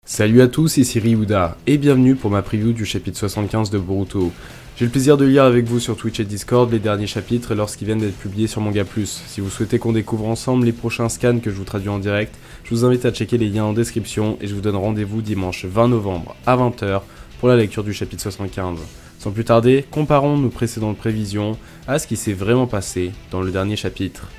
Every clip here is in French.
Salut à tous, ici Ryuda, et bienvenue pour ma preview du chapitre 75 de Boruto. J'ai le plaisir de lire avec vous sur Twitch et Discord les derniers chapitres lorsqu'ils viennent d'être publiés sur Manga Plus. Si vous souhaitez qu'on découvre ensemble les prochains scans que je vous traduis en direct, je vous invite à checker les liens en description et je vous donne rendez-vous dimanche 20 novembre à 20 h pour la lecture du chapitre 75. Sans plus tarder, comparons nos précédentes prévisions à ce qui s'est vraiment passé dans le dernier chapitre.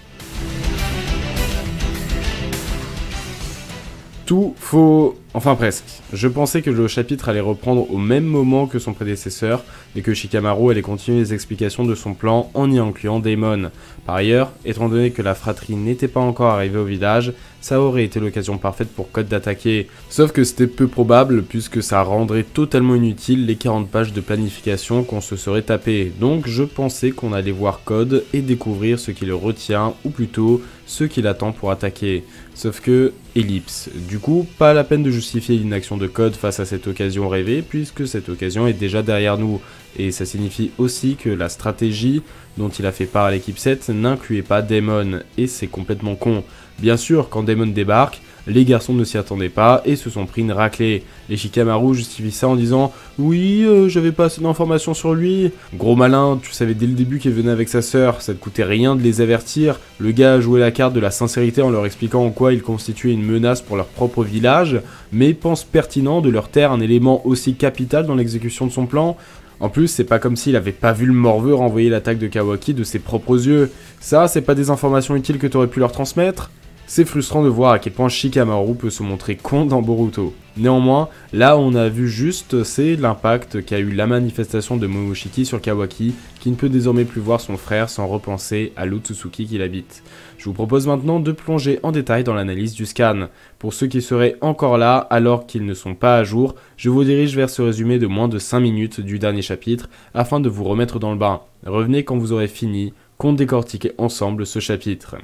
Tout faux, enfin presque. Je pensais que le chapitre allait reprendre au même moment que son prédécesseur et que Shikamaru allait continuer les explications de son plan en y incluant Daemon. Par ailleurs, étant donné que la fratrie n'était pas encore arrivée au village, ça aurait été l'occasion parfaite pour Code d'attaquer. Sauf que c'était peu probable puisque ça rendrait totalement inutile les 40 pages de planification qu'on se serait tapé. Donc je pensais qu'on allait voir Code et découvrir ce qui le retient, ou plutôt ce qu'il attend pour attaquer. Sauf que, ellipse. Du coup, pas la peine de justifier l'inaction de Code face à cette occasion rêvée, puisque cette occasion est déjà derrière nous. Et ça signifie aussi que la stratégie dont il a fait part à l'équipe 7 n'incluait pas Daemon, et c'est complètement con. Bien sûr, quand Daemon débarque, les garçons ne s'y attendaient pas et se sont pris une raclée. Les Shikamaru justifient ça en disant « Oui, j'avais pas assez d'informations sur lui. » Gros malin, tu savais dès le début qu'il venait avec sa sœur, ça te coûtait rien de les avertir. Le gars a joué la carte de la sincérité en leur expliquant en quoi il constituait une menace pour leur propre village, mais pense pertinent de leur taire un élément aussi capital dans l'exécution de son plan. En plus, c'est pas comme s'il avait pas vu le morveux renvoyer l'attaque de Kawaki de ses propres yeux. Ça, c'est pas des informations utiles que t'aurais pu leur transmettre? C'est frustrant de voir à quel point Shikamaru peut se montrer con dans Boruto. Néanmoins, là où on a vu juste, c'est l'impact qu'a eu la manifestation de Momoshiki sur Kawaki, qui ne peut désormais plus voir son frère sans repenser à l'Otsutsuki qu'il habite. Je vous propose maintenant de plonger en détail dans l'analyse du scan. Pour ceux qui seraient encore là alors qu'ils ne sont pas à jour, je vous dirige vers ce résumé de moins de 5 minutes du dernier chapitre, afin de vous remettre dans le bain. Revenez quand vous aurez fini, qu'on décortique ensemble ce chapitre.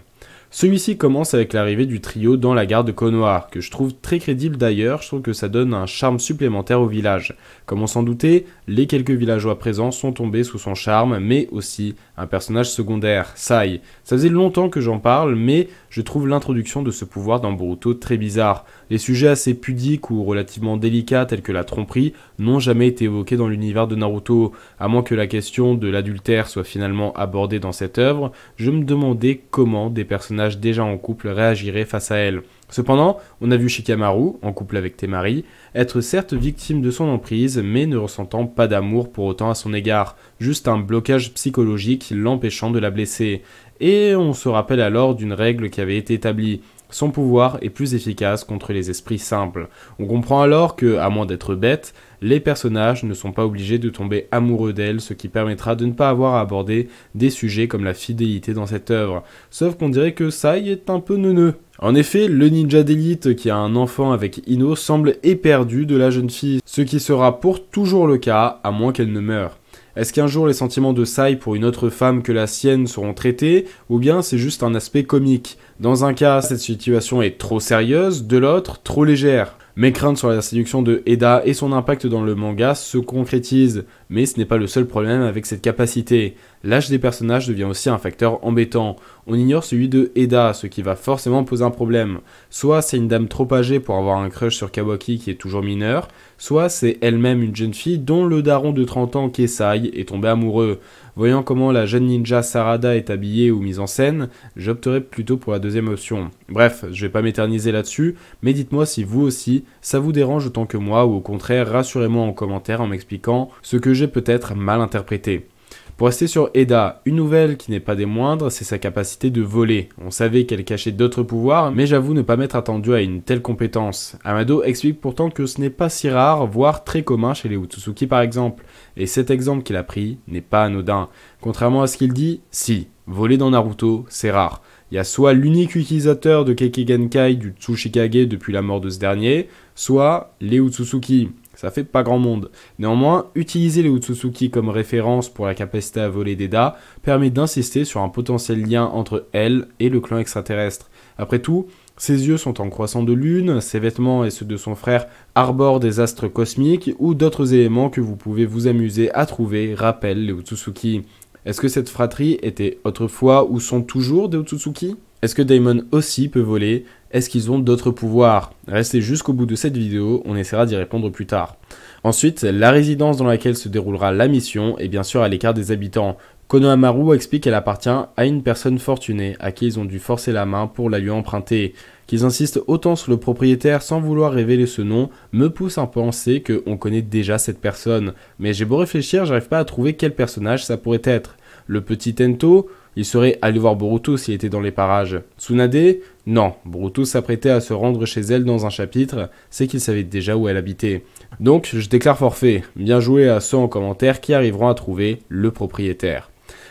Celui-ci commence avec l'arrivée du trio dans la gare de Konoha, que je trouve très crédible d'ailleurs, je trouve que ça donne un charme supplémentaire au village. Comme on s'en doutait, les quelques villageois présents sont tombés sous son charme, mais aussi un personnage secondaire, Sai. Ça faisait longtemps que j'en parle, mais je trouve l'introduction de ce pouvoir dans Boruto très bizarre. Les sujets assez pudiques ou relativement délicats tels que la tromperie n'ont jamais été évoqués dans l'univers de Naruto. À moins que la question de l'adultère soit finalement abordée dans cette œuvre, je me demandais comment des personnages déjà en couple réagiraient face à elle. Cependant, on a vu Shikamaru, en couple avec Temari, être certes victime de son emprise, mais ne ressentant pas d'amour pour autant à son égard, juste un blocage psychologique l'empêchant de la blesser. Et on se rappelle alors d'une règle qui avait été établie. Son pouvoir est plus efficace contre les esprits simples. On comprend alors que, à moins d'être bêtes, les personnages ne sont pas obligés de tomber amoureux d'elle, ce qui permettra de ne pas avoir à aborder des sujets comme la fidélité dans cette œuvre. Sauf qu'on dirait que Sai est un peu neuneux. En effet, le ninja d'élite qui a un enfant avec Ino semble éperdu de la jeune fille, ce qui sera pour toujours le cas, à moins qu'elle ne meure. Est-ce qu'un jour les sentiments de Sai pour une autre femme que la sienne seront traités, ou bien c'est juste un aspect comique? Dans un cas, cette situation est trop sérieuse, de l'autre, trop légère. Mes craintes sur la séduction de Eda et son impact dans le manga se concrétisent, mais ce n'est pas le seul problème avec cette capacité. L'âge des personnages devient aussi un facteur embêtant. On ignore celui de Eda, ce qui va forcément poser un problème. Soit c'est une dame trop âgée pour avoir un crush sur Kawaki qui est toujours mineur, soit c'est elle-même une jeune fille dont le daron de 30 ans Kesai est tombé amoureux. Voyant comment la jeune ninja Sarada est habillée ou mise en scène, j'opterais plutôt pour la deuxième option. Bref, je vais pas m'éterniser là-dessus, mais dites-moi si vous aussi, ça vous dérange autant que moi, ou au contraire, rassurez-moi en commentaire en m'expliquant ce que j'ai peut-être mal interprété. Pour rester sur Eda, une nouvelle qui n'est pas des moindres, c'est sa capacité de voler. On savait qu'elle cachait d'autres pouvoirs, mais j'avoue ne pas m'être attendu à une telle compétence. Amado explique pourtant que ce n'est pas si rare, voire très commun chez les Otsutsuki par exemple. Et cet exemple qu'il a pris n'est pas anodin. Contrairement à ce qu'il dit, si, voler dans Naruto, c'est rare. Il y a soit l'unique utilisateur de Kekkei Genkai du Tsuchikage depuis la mort de ce dernier, soit les Otsutsuki. Ça fait pas grand monde. Néanmoins, utiliser les Otsutsuki comme référence pour la capacité à voler d'Eda permet d'insister sur un potentiel lien entre elle et le clan extraterrestre. Après tout, ses yeux sont en croissant de lune, ses vêtements et ceux de son frère arborent des astres cosmiques ou d'autres éléments que vous pouvez vous amuser à trouver rappellent les Otsutsuki. Est-ce que cette fratrie était autrefois ou sont toujours des Otsutsuki? Est-ce que Daemon aussi peut voler? Est-ce qu'ils ont d'autres pouvoirs? Restez jusqu'au bout de cette vidéo, on essaiera d'y répondre plus tard. Ensuite, la résidence dans laquelle se déroulera la mission est bien sûr à l'écart des habitants. Konohamaru explique qu'elle appartient à une personne fortunée à qui ils ont dû forcer la main pour la lui emprunter. Qu'ils insistent autant sur le propriétaire sans vouloir révéler ce nom me pousse à penser qu'on connaît déjà cette personne. Mais j'ai beau réfléchir, j'arrive pas à trouver quel personnage ça pourrait être. Le petit Tento, il serait allé voir Boruto s'il était dans les parages. Tsunade, non, Boruto s'apprêtait à se rendre chez elle dans un chapitre, c'est qu'il savait déjà où elle habitait. Donc je déclare forfait, bien joué à ceux en commentaire qui arriveront à trouver le propriétaire.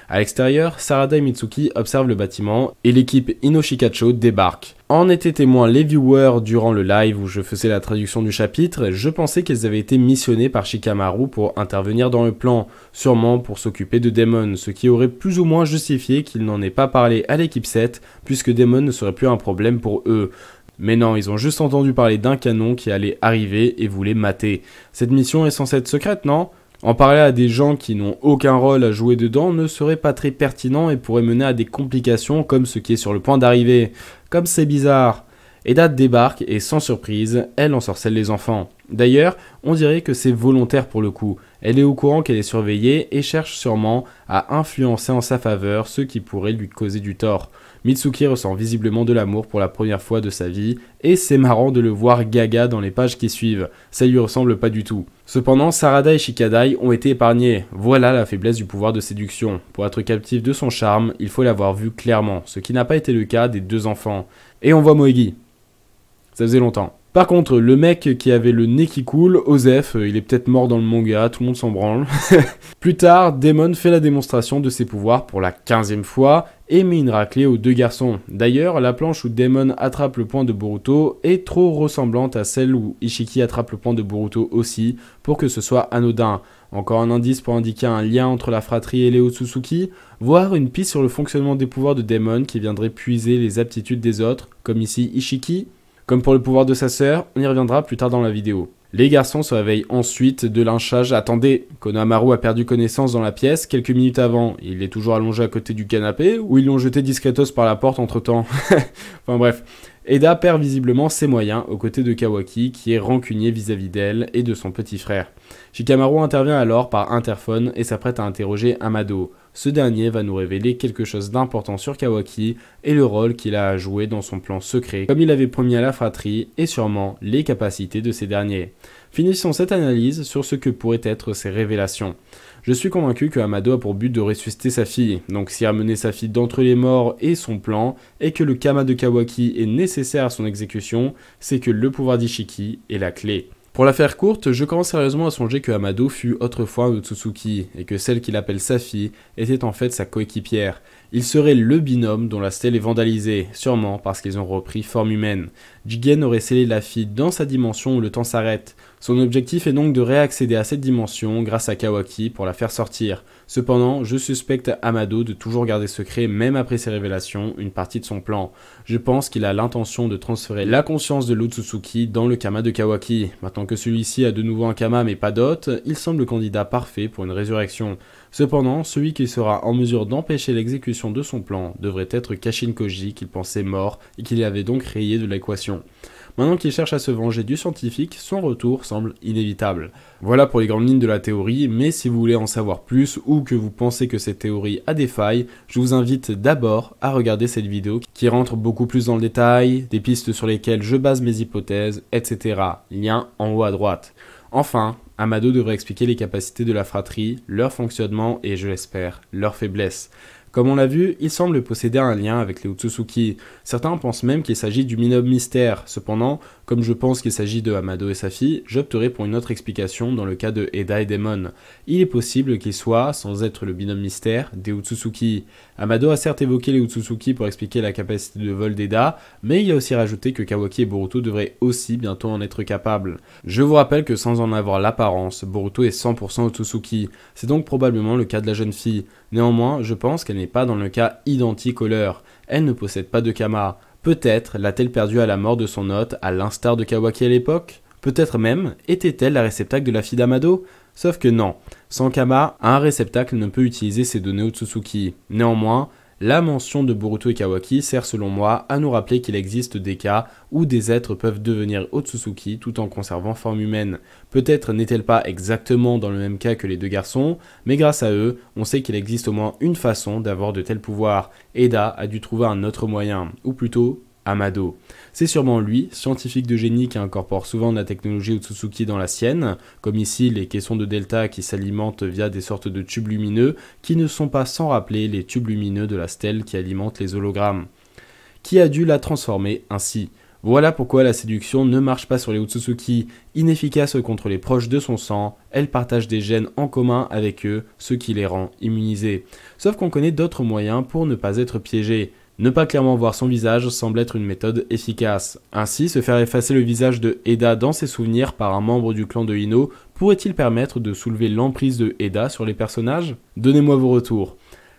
À l'extérieur, Sarada et Mitsuki observent le bâtiment et l'équipe Inoshikacho débarque. En étaient témoins les viewers durant le live où je faisais la traduction du chapitre, je pensais qu'ils avaient été missionnés par Shikamaru pour intervenir dans le plan, sûrement pour s'occuper de Daemon, ce qui aurait plus ou moins justifié qu'il n'en ait pas parlé à l'équipe 7, puisque Daemon ne serait plus un problème pour eux. Mais non, ils ont juste entendu parler d'un canon qui allait arriver et voulaient mater. Cette mission est censée être secrète, non ? En parler à des gens qui n'ont aucun rôle à jouer dedans ne serait pas très pertinent et pourrait mener à des complications comme ce qui est sur le point d'arriver. Comme c'est bizarre. Eda débarque et sans surprise, elle ensorcelle les enfants. D'ailleurs, on dirait que c'est volontaire pour le coup. Elle est au courant qu'elle est surveillée et cherche sûrement à influencer en sa faveur ceux qui pourraient lui causer du tort. Mitsuki ressent visiblement de l'amour pour la première fois de sa vie, et c'est marrant de le voir gaga dans les pages qui suivent, ça lui ressemble pas du tout. Cependant, Sarada et Shikadai ont été épargnés, voilà la faiblesse du pouvoir de séduction. Pour être captif de son charme, il faut l'avoir vu clairement, ce qui n'a pas été le cas des deux enfants. Et on voit Moegi. Ça faisait longtemps. Par contre, le mec qui avait le nez qui coule, Osef, il est peut-être mort dans le manga, tout le monde s'en branle. Plus tard, Daemon fait la démonstration de ses pouvoirs pour la 15e fois et met une raclée aux deux garçons. D'ailleurs, la planche où Daemon attrape le poing de Boruto est trop ressemblante à celle où Ishiki attrape le poing de Boruto aussi, pour que ce soit anodin. Encore un indice pour indiquer un lien entre la fratrie et les Otsutsuki, voire une piste sur le fonctionnement des pouvoirs de Daemon qui viendrait puiser les aptitudes des autres, comme ici Ishiki. Comme pour le pouvoir de sa sœur, on y reviendra plus tard dans la vidéo. Les garçons se réveillent ensuite de lynchage. Attendez, Konohamaru a perdu connaissance dans la pièce quelques minutes avant. Il est toujours allongé à côté du canapé ou ils l'ont jeté discretos par la porte entre temps. Enfin bref. Eda perd visiblement ses moyens aux côtés de Kawaki qui est rancunier vis-à-vis d'elle et de son petit frère. Shikamaru intervient alors par interphone et s'apprête à interroger Amado. Ce dernier va nous révéler quelque chose d'important sur Kawaki et le rôle qu'il a à jouer dans son plan secret, comme il avait promis à la fratrie, et sûrement les capacités de ces derniers. Finissons cette analyse sur ce que pourraient être ces révélations. Je suis convaincu que Amado a pour but de ressusciter sa fille, donc si ramener sa fille d'entre les morts est son plan, et que le Kama de Kawaki est nécessaire à son exécution, c'est que le pouvoir d'Ishiki est la clé. Pour la faire courte, je commence sérieusement à songer que Amado fut autrefois un Otsutsuki, et que celle qu'il appelle sa fille était en fait sa coéquipière. Il serait le binôme dont la stèle est vandalisée, sûrement parce qu'ils ont repris forme humaine. Jigen aurait scellé la fille dans sa dimension où le temps s'arrête. Son objectif est donc de réaccéder à cette dimension grâce à Kawaki pour la faire sortir. Cependant, je suspecte Amado de toujours garder secret, même après ses révélations, une partie de son plan. Je pense qu'il a l'intention de transférer la conscience de l'Otsutsuki dans le Kama de Kawaki. Maintenant que celui-ci a de nouveau un Kama mais pas d'hôte, il semble le candidat parfait pour une résurrection. Cependant, celui qui sera en mesure d'empêcher l'exécution de son plan devrait être Kashin Koji qu'il pensait mort et qu'il avait donc rayé de l'équation. Maintenant qu'il cherche à se venger du scientifique, son retour semble inévitable. Voilà pour les grandes lignes de la théorie, mais si vous voulez en savoir plus ou que vous pensez que cette théorie a des failles, je vous invite d'abord à regarder cette vidéo qui rentre beaucoup plus dans le détail, des pistes sur lesquelles je base mes hypothèses, etc. Lien en haut à droite. Enfin, Amado devrait expliquer les capacités de la fratrie, leur fonctionnement et, je l'espère, leurs faiblesses. Comme on l'a vu, il semble posséder un lien avec les Otsutsuki. Certains pensent même qu'il s'agit du binôme mystère. Cependant, comme je pense qu'il s'agit de Amado et sa fille, j'opterai pour une autre explication dans le cas de Eda et Daemon. Il est possible qu'il soit, sans être le binôme mystère, des Otsutsuki. Amado a certes évoqué les Otsutsuki pour expliquer la capacité de vol d'Eda, mais il a aussi rajouté que Kawaki et Boruto devraient aussi bientôt en être capables. Je vous rappelle que sans en avoir l'apparence, Boruto est 100% Otsutsuki. C'est donc probablement le cas de la jeune fille. Néanmoins, je pense qu'elle n'est pas dans le cas identique au leur. Elle ne possède pas de Kama. Peut-être l'a-t-elle perdu à la mort de son hôte, à l'instar de Kawaki à l'époque? Peut-être même était-elle la réceptacle de la fille d'Amado? Sauf que non. Sans Kama, un réceptacle ne peut utiliser ses données Otsutsuki. Néanmoins, La mention de Boruto et Kawaki sert selon moi à nous rappeler qu'il existe des cas où des êtres peuvent devenir Otsutsuki tout en conservant forme humaine. Peut-être n'est-elle pas exactement dans le même cas que les deux garçons, mais grâce à eux, on sait qu'il existe au moins une façon d'avoir de tels pouvoirs. Eda a dû trouver un autre moyen, ou plutôt Amado. C'est sûrement lui, scientifique de génie qui incorpore souvent la technologie Otsutsuki dans la sienne, comme ici les caissons de delta qui s'alimentent via des sortes de tubes lumineux qui ne sont pas sans rappeler les tubes lumineux de la stèle qui alimentent les hologrammes. Qui a dû la transformer ainsi? Voilà pourquoi la séduction ne marche pas sur les Otsutsuki. Inefficace contre les proches de son sang, elle partage des gènes en commun avec eux, ce qui les rend immunisés. Sauf qu'on connaît d'autres moyens pour ne pas être piégé. Ne pas clairement voir son visage semble être une méthode efficace. Ainsi, se faire effacer le visage de Eda dans ses souvenirs par un membre du clan de Hino pourrait-il permettre de soulever l'emprise de Eda sur les personnages? Donnez-moi vos retours.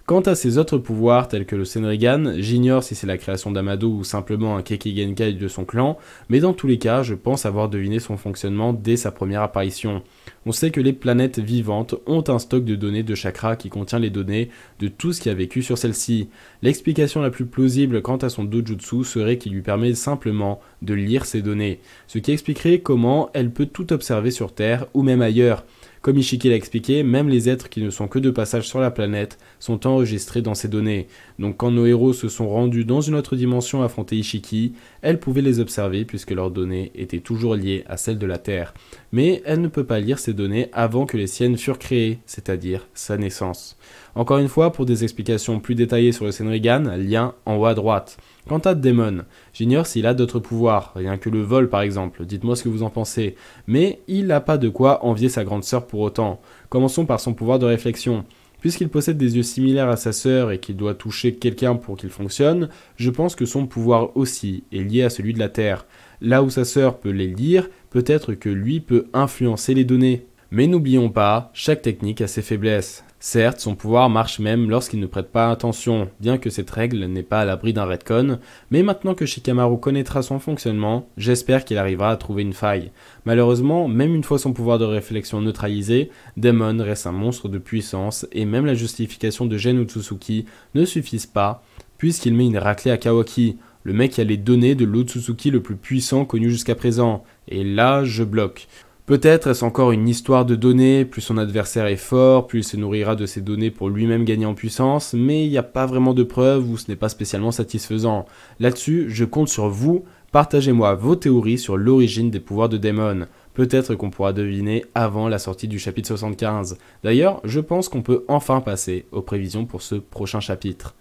Quant à ses autres pouvoirs tels que le Senrigan, j'ignore si c'est la création d'Amado ou simplement un Kekkei Genkai de son clan, mais dans tous les cas, je pense avoir deviné son fonctionnement dès sa première apparition. On sait que les planètes vivantes ont un stock de données de chakra qui contient les données de tout ce qui a vécu sur celle-ci. L'explication la plus plausible quant à son dojutsu serait qu'il lui permet simplement de lire ces données, ce qui expliquerait comment elle peut tout observer sur Terre ou même ailleurs. Comme Ishiki l'a expliqué, même les êtres qui ne sont que de passage sur la planète sont enregistrés dans ces données. Donc quand nos héros se sont rendus dans une autre dimension affronter Ishiki, elle pouvait les observer puisque leurs données étaient toujours liées à celles de la Terre. Mais elle ne peut pas lire ces données avant que les siennes furent créées, c'est-à-dire sa naissance. Encore une fois, pour des explications plus détaillées sur le Senrigan, lien en haut à droite. Quant à Daemon, j'ignore s'il a d'autres pouvoirs, rien que le vol par exemple, dites-moi ce que vous en pensez, mais il n'a pas de quoi envier sa grande sœur pour autant. Commençons par son pouvoir de réflexion. Puisqu'il possède des yeux similaires à sa sœur et qu'il doit toucher quelqu'un pour qu'il fonctionne, je pense que son pouvoir aussi est lié à celui de la Terre. Là où sa sœur peut les lire, peut-être que lui peut influencer les données. Mais n'oublions pas, chaque technique a ses faiblesses. Certes, son pouvoir marche même lorsqu'il ne prête pas attention, bien que cette règle n'est pas à l'abri d'un retcon, mais maintenant que Shikamaru connaîtra son fonctionnement, j'espère qu'il arrivera à trouver une faille. Malheureusement, même une fois son pouvoir de réflexion neutralisé, Daemon reste un monstre de puissance et même la justification de Gen Otsutsuki ne suffisent pas, puisqu'il met une raclée à Kawaki, le mec qui a les données de l'Otsutsuki le plus puissant connu jusqu'à présent, et là je bloque. Peut-être est-ce encore une histoire de données, plus son adversaire est fort, plus il se nourrira de ces données pour lui-même gagner en puissance, mais il n'y a pas vraiment de preuves ou ce n'est pas spécialement satisfaisant. Là-dessus, je compte sur vous, partagez-moi vos théories sur l'origine des pouvoirs de Daemon. Peut-être qu'on pourra deviner avant la sortie du chapitre 75. D'ailleurs, je pense qu'on peut enfin passer aux prévisions pour ce prochain chapitre.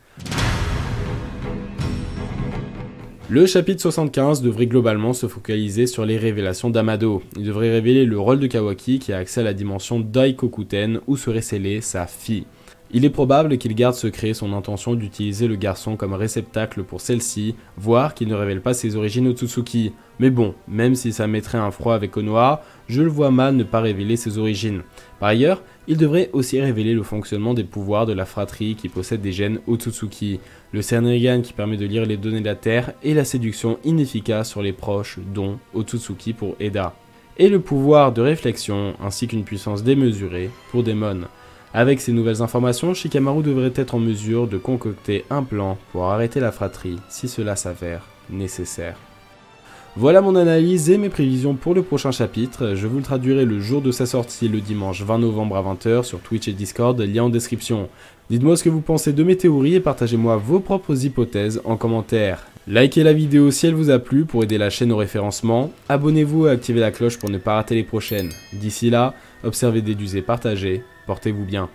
Le chapitre 75 devrait globalement se focaliser sur les révélations d'Amado. Il devrait révéler le rôle de Kawaki qui a accès à la dimension Daikokuten où serait scellée sa fille. Il est probable qu'il garde secret son intention d'utiliser le garçon comme réceptacle pour celle-ci, voire qu'il ne révèle pas ses origines Otsutsuki. Mais bon, même si ça mettrait un froid avec Konoha, je le vois mal ne pas révéler ses origines. Par ailleurs, il devrait aussi révéler le fonctionnement des pouvoirs de la fratrie qui possède des gènes Otsutsuki, le Senrigan qui permet de lire les données de la Terre et la séduction inefficace sur les proches, dont Otsutsuki pour Eda. Et le pouvoir de réflexion ainsi qu'une puissance démesurée pour Daemon. Avec ces nouvelles informations, Shikamaru devrait être en mesure de concocter un plan pour arrêter la fratrie si cela s'avère nécessaire. Voilà mon analyse et mes prévisions pour le prochain chapitre, je vous le traduirai le jour de sa sortie le dimanche 20 novembre à 20 h sur Twitch et Discord, lien en description. Dites-moi ce que vous pensez de mes théories et partagez-moi vos propres hypothèses en commentaire. Likez la vidéo si elle vous a plu pour aider la chaîne au référencement, abonnez-vous et activez la cloche pour ne pas rater les prochaines. D'ici là, observez, déduisez, partagez, portez-vous bien.